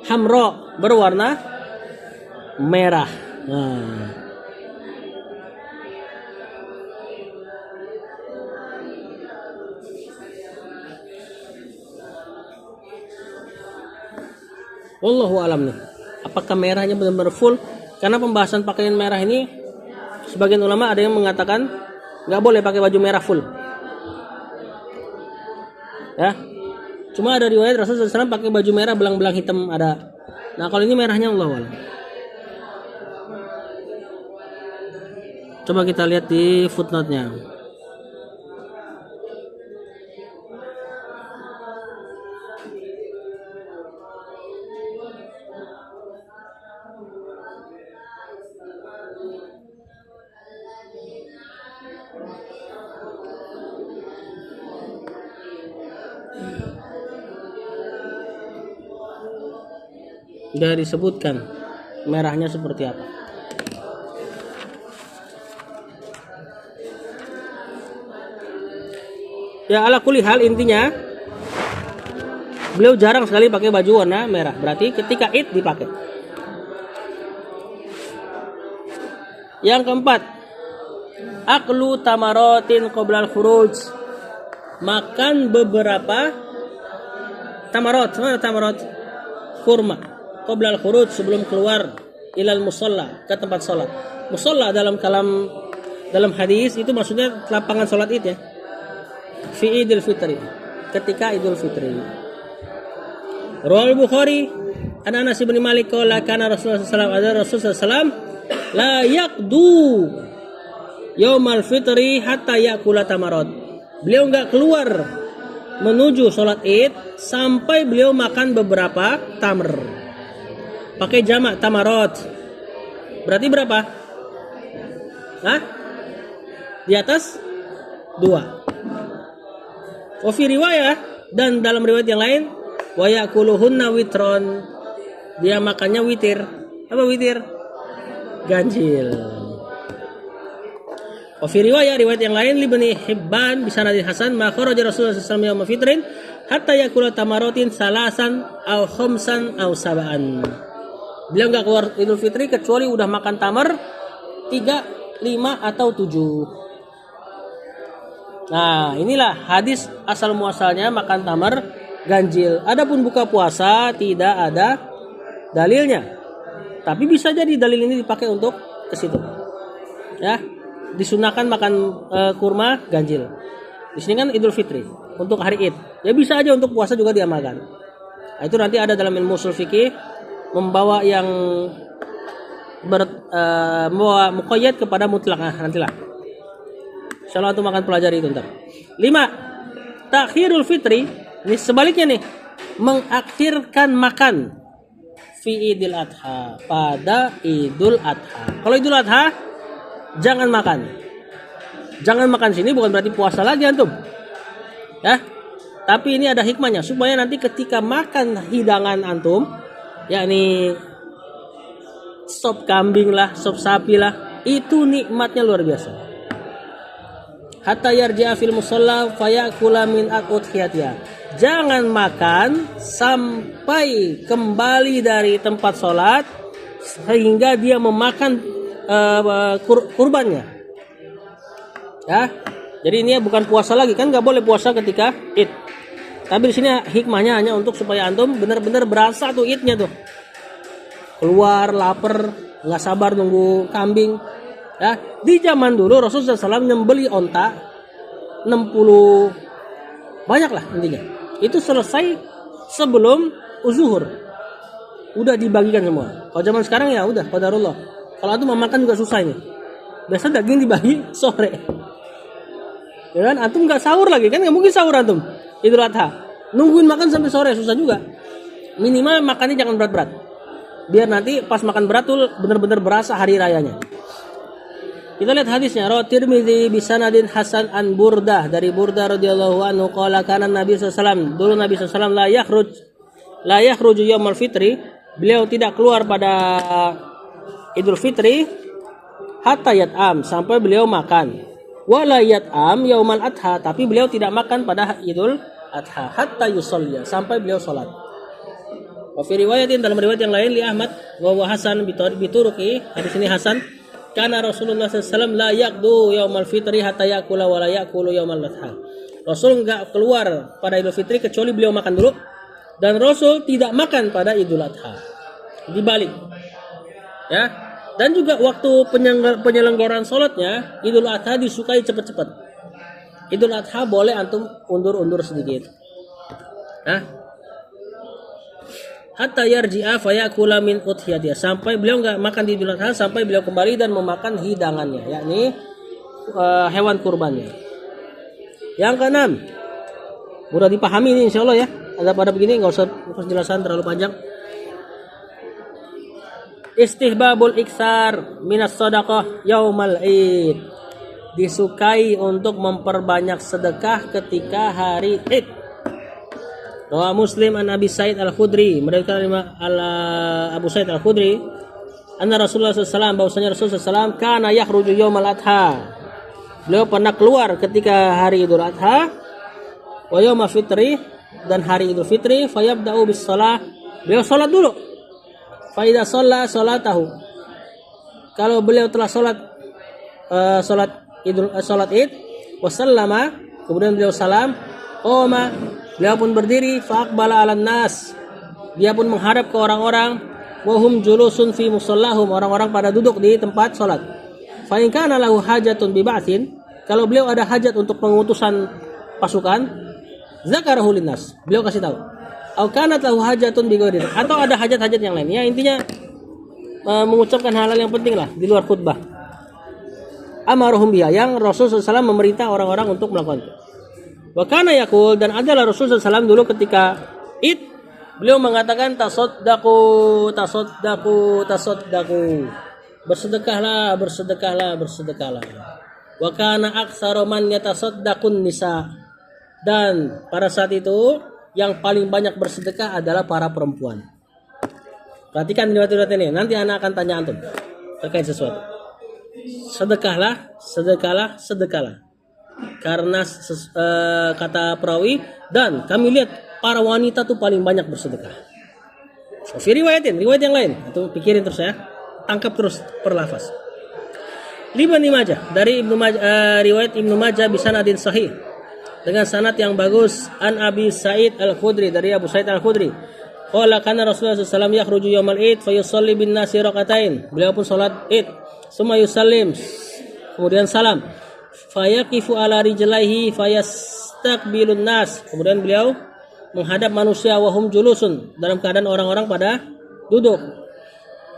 Hamra, berwarna merah. Nah. Wallahu alam nih. Apakah merahnya benar-benar full? Karena pembahasan pakaian merah ini, sebagian ulama ada yang mengatakan nggak boleh pakai baju merah full. Ya, cuma ada riwayat Rasulullah SAW pakai baju merah belang-belang hitam ada. Nah kalau ini merahnya Allah alam. Coba kita lihat di footnote-nya. Sudah disebutkan merahnya seperti apa. Ya ala kulli hal, intinya beliau jarang sekali pakai baju warna merah. Berarti ketika Id dipakai. Yang keempat, aklu tamarotin qoblal khuruj, makan beberapa tamarot. Mana tamarot? Kurma. Qoblal khuruj, sebelum keluar ilal musalla, ke tempat sholat. Musalla dalam hadis itu maksudnya lapangan sholat Id ya. Fi Idul Fitri, ketika Idul Fitri. Rawal Bukhari an Anas bin Malik qala kana Rasulullah SAW la yaqdu yaumal fitri hatta yakula tamarot. Beliau enggak keluar menuju sholat Id sampai beliau makan beberapa tamr. Pakai jamak tamarot. Berarti berapa? Hah? di atas 2. Wa fi riwayah, dan dalam riwayat yang lain, wa yakuluhunna witron, dia makannya witir. Apa witir? Ganjil. Wa fi riwayat yang lain Ibnu Hibban bisanadin hasan ma kharaja Rasulullah sallallahu alaihi wasallam fitrin hatta yakula tamarotin salasan aw khamsan aw sab'an. Beliau enggak keluar Idul Fitri kecuali udah makan tamar 3, 5 atau 7. Nah, inilah hadis asal muasalnya makan tamar ganjil. Adapun buka puasa tidak ada dalilnya. Tapi bisa jadi dalil ini dipakai untuk ke situ. Ya, disunahkan makan kurma ganjil. Di sini kan Idul Fitri untuk hari Id. Ya bisa aja untuk puasa juga diamalkan. Nah, itu nanti ada dalam ilmu ushul fikih membawa yang membawa muqayyad kepada mutlak. Nah, nantilah. Insyaallah itu makan pelajari itu ntar. 5. Takhirul fitri, ini sebaliknya nih, mengakhirkan makan fi Idul Adha, pada Idul Adha. Kalau Idul Adha jangan makan. Jangan makan sini bukan berarti puasa lagi antum. Ya. Tapi ini ada hikmahnya supaya nanti ketika makan hidangan antum, yakni sop kambing lah, sop sapi lah, itu nikmatnya luar biasa. Hatta yarji'a fil musalla fayakula min udhiyatiha. Jangan makan sampai kembali dari tempat sholat sehingga dia memakan kurbannya. Ya. Jadi ini bukan puasa lagi, kan nggak boleh puasa ketika Id. Tapi di sini hikmahnya hanya untuk supaya antum benar-benar berasa tuh Idnya tuh. Keluar lapar, nggak sabar nunggu kambing. Ya, di zaman dulu Rasulullah SAW nyembeli onta 60 banyak lah intinya. Itu selesai sebelum zuhur. Udah dibagikan semua. Kalau zaman sekarang ya udah qadarullah. Kalau antum mau makan juga susah ini. Biasa daging dibagi sore. Ya kan antum nggak sahur lagi kan, nggak mungkin sahur antum Idul Adha. Nungguin makan sampai sore susah juga. Minimal makannya jangan berat-berat. Biar nanti pas makan berat tuh benar-benar berasa hari rayanya. Kita lihat hadisnya. Rawat Tirmidzi bisanadin hasan an Burdah, dari Burdah radhiyallahu anhu qala kana Nabi sallallahu dulu Nabi sallallahu la yakhruju yaumul fitri, beliau tidak keluar pada Idul Fitri hatta yat'am, sampai beliau makan. Wala yat'am yaumal adha, tapi beliau tidak makan pada Idul Adha hatta yusolli, sampai beliau salat. Wa fi riwayatin, dalam riwayat yang lain li Ahmad wa Hasan bituruki, hadis ini Hasan, karena Rasulullah SAW la yaqdu yaumal fitri hatta yakula wa la yakulu yaumal adha. Rasul enggak keluar pada Idul Fitri kecuali beliau makan dulu, dan Rasul tidak makan pada Idul Adha. Dibalik. Ya. Dan juga waktu penyelenggaraan sholatnya Idul Adha disukai cepat-cepat. Idul Adha boleh antum undur-undur sedikit. Hatta yarji'a fayakula min udhiyatiha, sampai beliau enggak makan di Idul Adha sampai beliau kembali dan memakan hidangannya, yakni hewan kurbannya. Yang keenam, mudah dipahami ini insyaallah ya. Ada pada begini enggak usah penjelasan terlalu panjang. Istihbabul iksar minas sadaqah yaumal Id. Disukai untuk memperbanyak sedekah ketika hari Id. Rawah Muslim an Abi Sa'id Al-Khudri, mereka Abu Sa'id Al-Khudri, anna Rasulullah SAW, bahwasanya Rasulullah SAW kana yakhruju yaumal adha. Beliau pernah keluar ketika hari Idul Adha, wa yaumul fitri, dan hari Idul Fitri, fayabda'u bis shalah. Beliau salat dulu. Fa idza shalla salatahu. Kalau beliau telah salat Id, wasallama, kemudian beliau salam, qoma, beliau pun berdiri, faqbala 'alan nas, dia pun menghadap ke orang-orang, wa hum julusun fi musallahum, orang-orang pada duduk di tempat salat. Fa in kana lahu hajatun bi ba'thin, kalau beliau ada hajat untuk pengutusan pasukan, zakarahu linnas, beliau kasih tahu. Au kanat lahu hajatun bi ghairi, atau ada hajat-hajat yang lain. Ya intinya mengucapkan hal-hal yang penting lah di luar khutbah. Amaruhum biha, yang Rasulullah SAW memerintah orang-orang untuk melakukan itu. Wa kana yaqul, dan adalah Rasulullah SAW dulu ketika Id, beliau mengatakan tasaddaqu, bersedekahlah. Wa kana aktsaru man yatasaddaqun nisa. Dan pada saat itu yang paling banyak bersedekah adalah para perempuan. Perhatikan riwayat-riwayat ini. Nanti anak akan tanya antum terkait sesuatu. Sedekahlah, sedekahlah, sedekahlah. Karena kata perawi, dan kami lihat para wanita tuh paling banyak bersedekah. Riwayat yang lain. Itu pikirin terus ya. Tangkap terus per lafaz. Ibnu Majah, dari Ibnu Majah, riwayat Ibnu Majah bisanadin sahih dengan sanad yang bagus, an Abi Sa'id Al-Khudri, dari Abu Sa'id Al-Khudri. Qala kana Rasulullah sallallahu alaihi wasallam yakhruju yaumal Id fa yusalli bin nasi rakaatain. Beliau pun salat Id, summa yusallim, kemudian salam. Fayaqifu ala rijlaihi fayastaqbilun nas. Kemudian beliau menghadap manusia wahum julusun, dalam keadaan orang-orang pada duduk.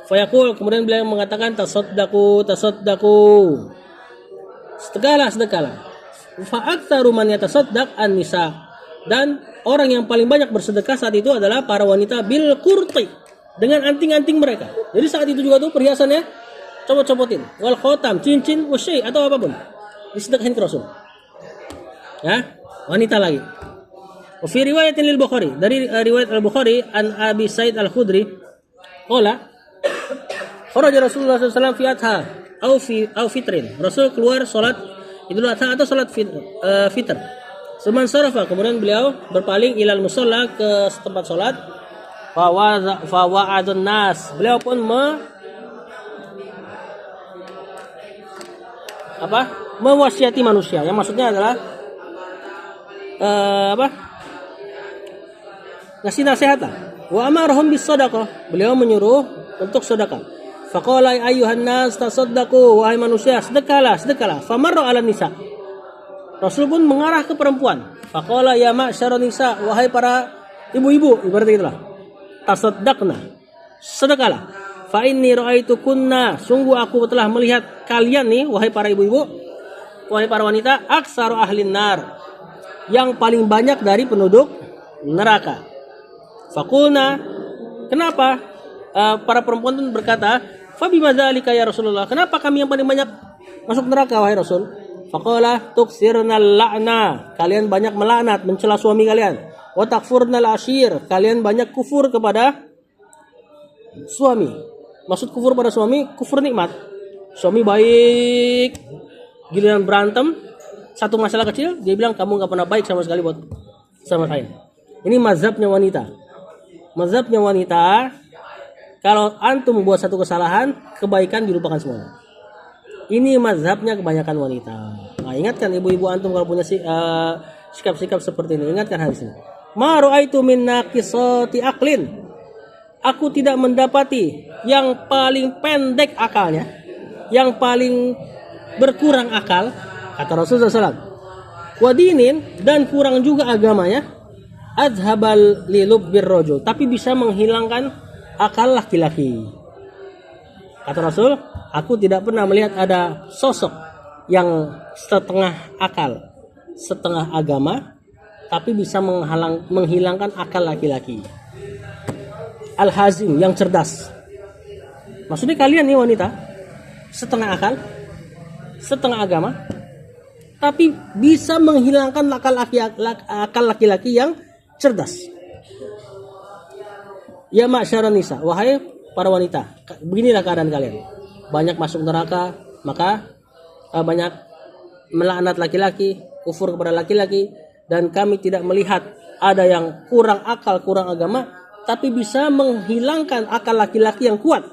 Fayaqul, kemudian beliau mengatakan tasaddaqu, sedekahlah. Fa aktsaru man yatasaddaq an-nisa. Dan orang yang paling banyak bersedekah saat itu adalah para wanita bil qurti, dengan anting-anting mereka. Jadi saat itu juga tuh perhiasannya copot-copotin, wal khotam, cincin, wasyai atau apapun, disedekahin ke Rasul. Ya, wanita lagi. Fi riwayatin lil Bukhari, dari riwayat Al-Bukhari an Abi Sa'id Al-Khudri, qala kharaja Rasulullah sallallahu alaihi wasallam fi adha au fitrin. Rasul keluar salat Idul Adha atau salat fitr. Suman sarafa, kemudian beliau berpaling ilal musalla, ke tempat salat. Fa wa'adun nas, beliau pun mewasiati manusia. Yang maksudnya adalah ngasih nasihat. Wa amarahum bis shadaqah, beliau menyuruh untuk sedekah. Faqala ayyuhan nas tasaddaqu, wahai manusia sedekahlah. Famarra 'alan nisa, Rasul pun mengarah ke perempuan. Faqala ya ma'syarun nisa, wahai para ibu-ibu, ibarat itulah. Tasaddaqna, sedekahlah. Fa inni ra'aitukunna, sungguh aku telah melihat kalian nih, wahai para ibu-ibu, wahai para wanita, aksaru ahlin nar, yang paling banyak dari penduduk neraka. Faqulna, kenapa? Para perempuan pun berkata, fa bimadzalika ya Rasulullah, kenapa kami yang paling banyak masuk neraka wahai Rasul? Faqala tuksirnal la'na, kalian banyak melaknat, mencela suami kalian. Wa takfurnal ashir, kalian banyak kufur kepada suami. Maksud kufur pada suami, kufur nikmat. Suami baik, giliran berantem satu masalah kecil, dia bilang kamu enggak pernah baik sama sekali buat sama saya. Ini mazhabnya wanita. Mazhabnya wanita, kalau antum membuat satu kesalahan, kebaikan dilupakan semuanya. Ini mazhabnya kebanyakan wanita. Nah, ingatkan ibu-ibu antum kalau punya sikap-sikap seperti ini. Ingatkan hadis ini. Ma ra'aitu min naqisati aqlin. Aku tidak mendapati yang paling pendek akalnya, yang paling berkurang akal, kata Rasulullah SAW. Wa dinin, dan kurang juga agamanya, adhabal lilubbir rajul, tapi bisa menghilangkan akal laki-laki. Kata Rasul, aku tidak pernah melihat ada sosok yang setengah akal, setengah agama, tapi bisa menghilangkan akal laki-laki. Al-hazim, yang cerdas. Maksudnya kalian nih wanita, setengah akal, setengah agama, tapi bisa menghilangkan akal laki-laki yang cerdas. Ya ma'syarun nisa, wahai para wanita, beginilah keadaan kalian. Banyak masuk neraka, maka banyak melaknat laki-laki, kufur kepada laki-laki, dan kami tidak melihat ada yang kurang akal, kurang agama, tapi bisa menghilangkan akal laki-laki yang kuat,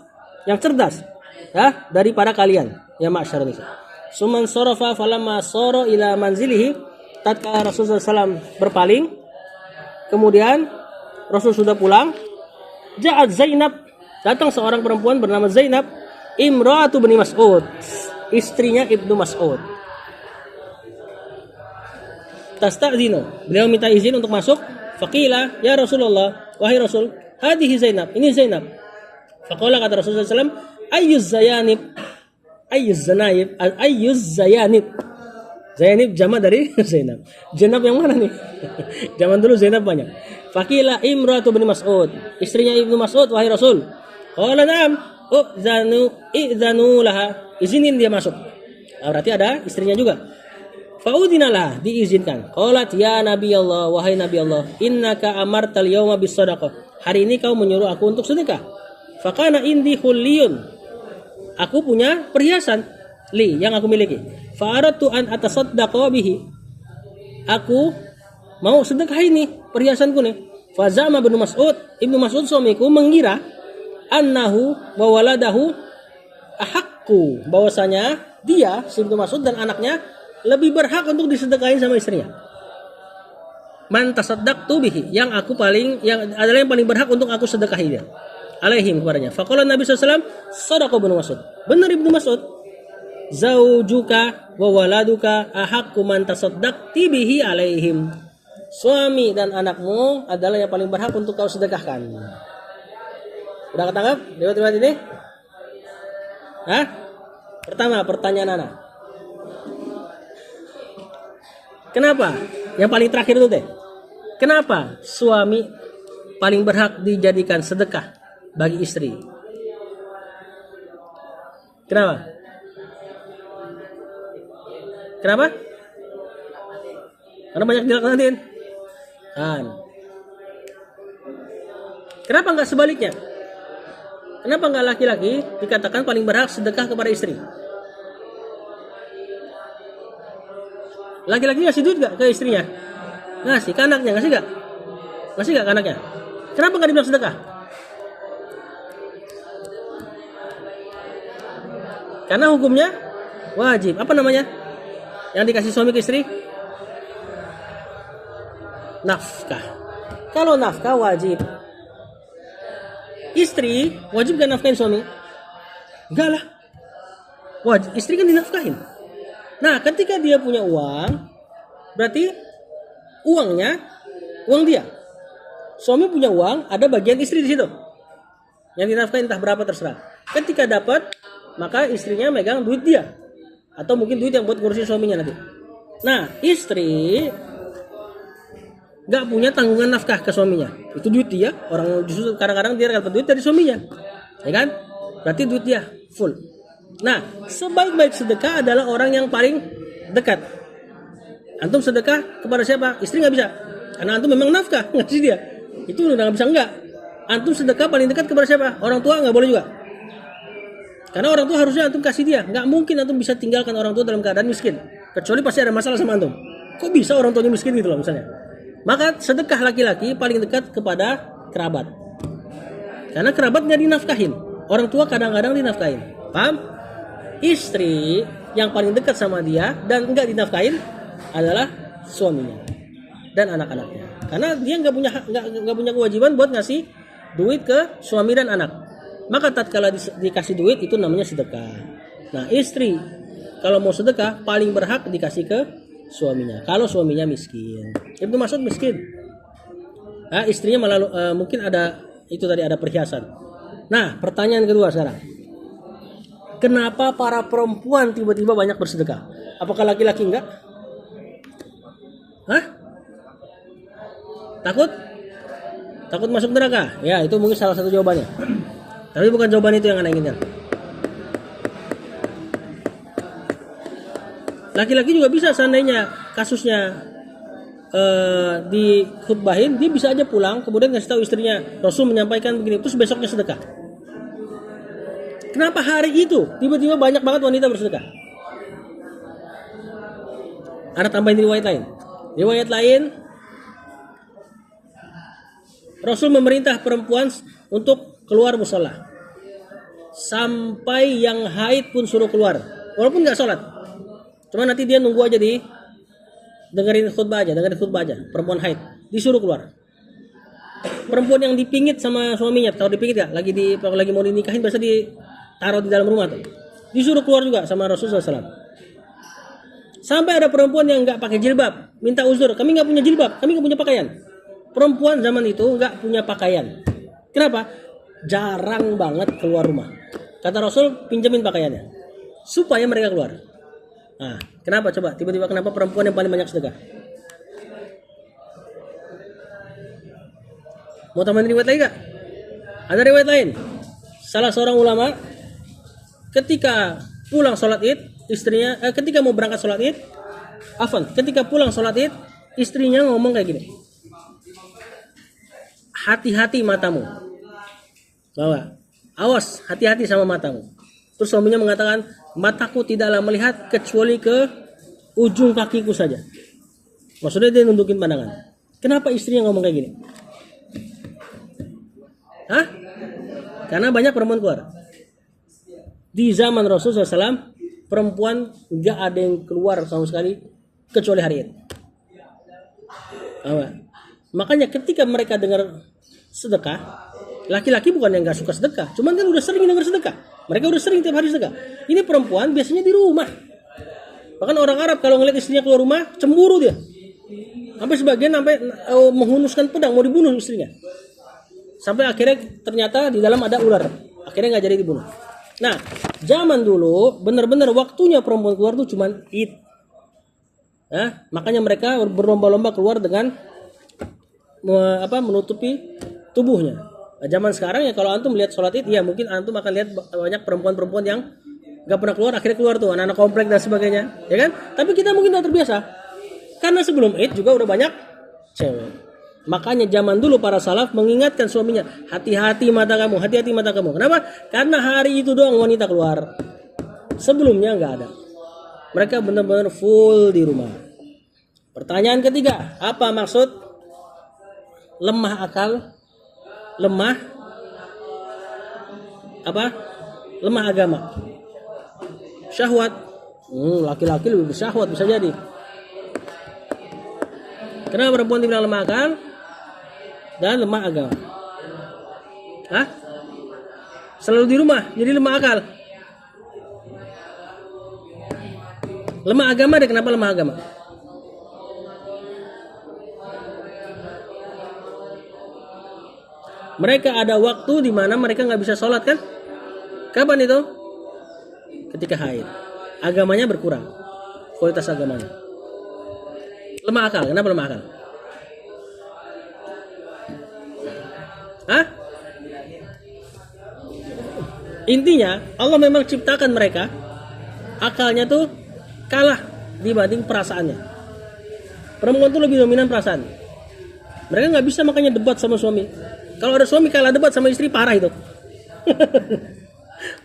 yang cerdas, ya, daripada kalian. Ya ma'syarun nisa. Suman sarafa falamma sara ila manzilihi, tatkala Rasulullah SAW berpaling, kemudian Rasul sudah pulang, ja'at Zainab, datang seorang perempuan bernama Zainab, imra'atu bani Mas'ud, istrinya Ibnu Mas'ud. Tasta'zinu, beliau minta izin untuk masuk. Faqila ya Rasulullah, wahai Rasul, hadhihi Zainab, ini Zainab. Faqala, kata Rasulullah SAW, ayyuz zayanib. Zainab jama dari Zainab. Zainab yang mana nih? Zaman dulu Zainab banyak. Faqila imra'atu bani Mas'ud, istrinya Ibnu Mas'ud, wahai Rasul. Qala na'am, izanu laha, izinin dia masuk. Nah, berarti ada istrinya juga. Faudinalah, diizinkan. Qalat ya Nabi Allah, wahai Nabi Allah, innaka amartal yauma bis shadaqah. Hari ini kau menyuruh aku untuk sedekah. Fakana indi hulliyun. Aku punya perhiasan yang aku miliki. Fa aradtu an atasaddaqa bihi. Aku mau sedekah ini perhiasanku nih. Fa zama Ibnu Mas'ud suamiku mengira annahu wa waladahu ahakku, bahwasanya dia si Ibnu Mas'ud dan anaknya lebih berhak untuk disedekahin sama istrinya. Man tasaddaqtu bihi, yang adalah yang paling berhak untuk aku sedekahi dia. Alaihim, kepadanya. Faqala Nabi SAW, sadaqa Ibnu Mas'ud. Benar Ibnu Mas'ud. Zaujuka wa waladuka ahaqqu man tasaddaqti bihi alaihim. Suami dan anakmu adalah yang paling berhak untuk kau sedekahkan. Udah ketangkap riwayat ini? Hah? Pertama, pertanyaan anak. Kenapa? Yang paling terakhir itu teh. Kenapa suami paling berhak dijadikan sedekah bagi istri? Kenapa? Kenapa? Karena banyak dilakukan. Kenapa nggak sebaliknya? Kenapa nggak laki-laki dikatakan paling berhak sedekah kepada istri? Laki-laki ngasih duit gak ke istrinya? Ngasih ke anaknya, ngasih gak? Ngasih gak ke anaknya? Kenapa gak dibilang sedekah? Karena hukumnya wajib. Apa namanya? Yang dikasih suami ke istri? Nafkah. Kalau nafkah wajib. Istri wajib gak nafkahin suami? Enggak lah. Wajib. Istri kan dinafkahin. Nah, ketika dia punya uang, berarti uangnya uang dia. Suami punya uang, ada bagian istri di situ. Yang dinafkahin entah berapa terserah. Ketika dapat, maka istrinya megang duit dia. Atau mungkin duit yang buat ngurusin suaminya nanti. Nah, istri gak punya tanggungan nafkah ke suaminya. Itu duit dia. Orang justru kadang-kadang dia dapat duit dari suaminya. Ya kan? Berarti duit dia full. Nah, sebaik-baik sedekah adalah orang yang paling dekat. Antum sedekah kepada siapa? Istri nggak bisa, karena antum memang nafkah ngasih dia. Itu udah nggak bisa enggak. Antum sedekah paling dekat kepada siapa? Orang tua nggak boleh juga. Karena orang tua harusnya antum kasih dia. Nggak mungkin antum bisa tinggalkan orang tua dalam keadaan miskin. Kecuali pasti ada masalah sama antum. Kok bisa orang tuanya miskin gitu loh misalnya. Maka sedekah laki-laki paling dekat kepada kerabat. Karena kerabatnya dinafkahin. Orang tua kadang-kadang dinafkahin. Paham? Istri yang paling dekat sama dia dan enggak dinafkahin adalah suaminya dan anak-anaknya. Karena dia enggak punya kewajiban buat ngasih duit ke suami dan anak. Maka tatkala dikasih duit itu namanya sedekah. Nah, istri kalau mau sedekah paling berhak dikasih ke suaminya. Kalau suaminya miskin. Ibnu Mas'ud miskin. Nah, istrinya malah mungkin ada itu tadi ada perhiasan. Nah, pertanyaan kedua sekarang. Kenapa para perempuan tiba-tiba banyak bersedekah? Apakah laki-laki enggak? Hah? Takut? Takut masuk neraka? Ya, itu mungkin salah satu jawabannya. Tapi bukan jawaban itu yang Anda inginkan. Laki-laki juga bisa seandainya kasusnya dikhutbahin, dia bisa aja pulang kemudian ngasih tahu istrinya, Rasul menyampaikan begini, terus besoknya sedekah. Kenapa hari itu tiba-tiba banyak banget wanita bersedekah? Ada tambahin riwayat lain. Riwayat lain, Rasul memerintah perempuan untuk keluar musola. Sampai yang haid pun suruh keluar. Walaupun nggak sholat. Cuma nanti dia nunggu aja dengerin khutbah aja. Perempuan haid disuruh keluar. Perempuan yang dipingit sama suaminya, tahu dipingit gak? Lagi mau dinikahin biasa taruh di dalam rumah tuh. Disuruh keluar juga sama Rasulullah SAW. Sampai ada perempuan yang nggak pakai jilbab, minta uzur, kami nggak punya jilbab, kami nggak punya pakaian. Perempuan zaman itu nggak punya pakaian. Kenapa? Jarang banget keluar rumah. Kata Rasul, pinjemin pakaiannya supaya mereka keluar. Nah, kenapa coba? Tiba-tiba kenapa perempuan yang paling banyak sedekah? Mau tambahin riwayat lagi gak? Ada riwayat lain. Salah seorang ulama ketika pulang sholat id, ketika mau berangkat sholat id, ketika pulang sholat id, istrinya ngomong kayak gini, hati-hati matamu, bahwa awas, hati-hati sama matamu. Terus suaminya mengatakan, mataku tidaklah melihat kecuali ke ujung kakiku saja. Maksudnya dia nundukin pandangan. Kenapa istrinya ngomong kayak gini? Hah? Karena banyak perempuan keluar. Di zaman Rasulullah SAW, perempuan nggak ada yang keluar sama sekali kecuali hari Id. Makanya ketika mereka dengar sedekah, laki-laki bukan yang nggak suka sedekah, cuman kan udah sering dengar sedekah. Mereka udah sering tiap hari sedekah. Ini perempuan biasanya di rumah. Bahkan orang Arab kalau ngeliat istrinya keluar rumah, cemburu dia. Sampai sebagian menghunuskan pedang mau dibunuh istrinya. Sampai akhirnya ternyata di dalam ada ular. Akhirnya nggak jadi dibunuh. Nah, zaman dulu benar-benar waktunya perempuan keluar tuh cuman Id. Makanya mereka berlomba-lomba keluar dengan menutupi tubuhnya. Nah, zaman sekarang ya kalau antum lihat sholat id, ya mungkin antum akan lihat banyak perempuan-perempuan yang gak pernah keluar, akhirnya keluar tuh anak-anak komplek dan sebagainya, ya kan? Tapi kita mungkin tidak terbiasa, karena sebelum id juga udah banyak cewek. Makanya zaman dulu para salaf mengingatkan suaminya, hati-hati mata kamu, hati-hati mata kamu. Kenapa? Karena hari itu doang wanita keluar. Sebelumnya nggak ada. Mereka benar-benar full di rumah. Pertanyaan ketiga, apa maksud lemah akal? Lemah agama, syahwat. Laki-laki lebih bersyahwat bisa jadi. Kenapa perempuan dibilang lemah akal dan lemah agama? Selalu di rumah jadi lemah akal. Lemah agama deh, kenapa lemah agama? Mereka ada waktu di mana mereka nggak bisa sholat kan? Kapan itu? Ketika haid. Agamanya berkurang, kualitas agamanya. Lemah akal. Kenapa lemah akal? Intinya Allah memang ciptakan mereka akalnya tuh kalah dibanding perasaannya. Perempuan tuh lebih dominan perasaan. Mereka nggak bisa makanya debat sama suami. Kalau ada suami kalah debat sama istri, parah itu.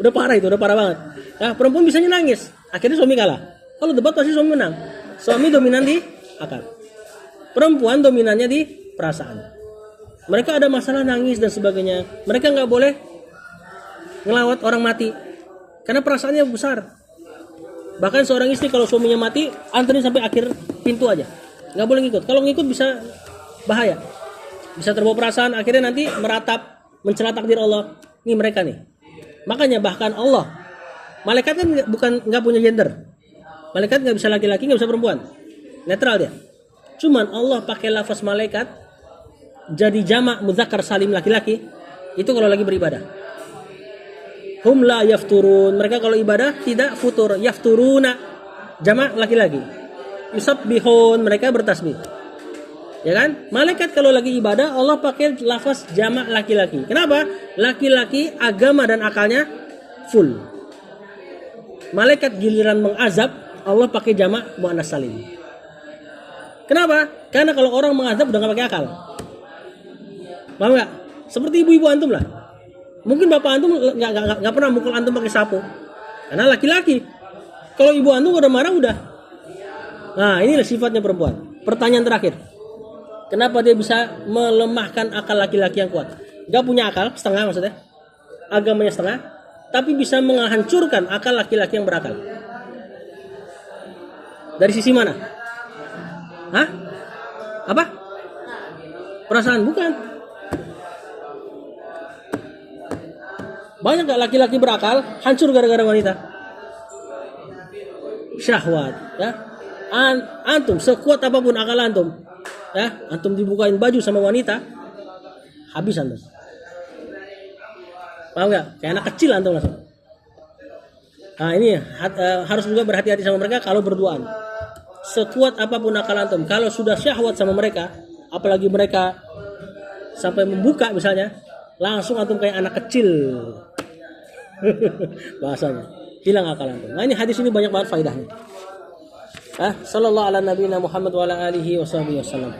Udah parah banget. Nah, perempuan bisanya nangis, akhirnya suami kalah. Kalau debat pasti suami menang. Suami dominan di akal, perempuan dominannya di perasaan. Mereka ada masalah nangis dan sebagainya, mereka nggak boleh ngelawat orang mati karena perasaannya besar. Bahkan seorang istri kalau suaminya mati, anterin sampai akhir pintu aja, nggak boleh ngikut. Kalau ngikut bisa bahaya, bisa terbawa perasaan, akhirnya nanti meratap, mencela takdir Allah. Ini mereka nih. Makanya bahkan Allah, malaikat kan nggak punya gender. Malaikat nggak bisa laki-laki, nggak bisa perempuan, netral dia. Cuman Allah pakai lafaz malaikat jadi jamak mudzakkar salim laki-laki itu kalau lagi beribadah. Hum la yafturun, mereka kalau ibadah tidak futur, yafturuna jamak laki-laki. Yusabbihun, mereka bertasbih. Ya kan? Malaikat kalau lagi ibadah Allah pakai lafaz jamak laki-laki. Kenapa? Laki-laki agama dan akalnya full. Malaikat giliran mengazab Allah pakai jamak muannas salim. Kenapa? Karena kalau orang mengazab udah gak pakai akal. Paham gak? Seperti ibu-ibu antum lah. Mungkin bapak antum gak pernah mukul antum pakai sapu, karena laki-laki. Kalau ibu antum udah marah udah. Nah, inilah sifatnya perempuan. Pertanyaan terakhir, kenapa dia bisa melemahkan akal laki-laki yang kuat? Gak punya akal, setengah maksudnya, agamanya setengah, tapi bisa menghancurkan akal laki-laki yang berakal. Dari sisi mana? Apa? Perasaan? Bukan. Banyak gak laki-laki berakal hancur gara-gara wanita? Syahwat, ya. Antum sekuat apapun akal antum, ya, antum dibukain baju sama wanita, habis antum. Paham gak? Kayak anak kecil antum langsung. Nah, ini harus juga berhati-hati sama mereka kalau berduaan. Sekuat apapun akal antum, kalau sudah syahwat sama mereka, apalagi mereka sampai membuka misalnya, langsung antum kayak anak kecil. Bahasanya. hilang akal antum. Nah, ini hadis ini banyak banget faedahnya. Sallallahu ala nabiyina Muhammad wa ala alihi wasallam.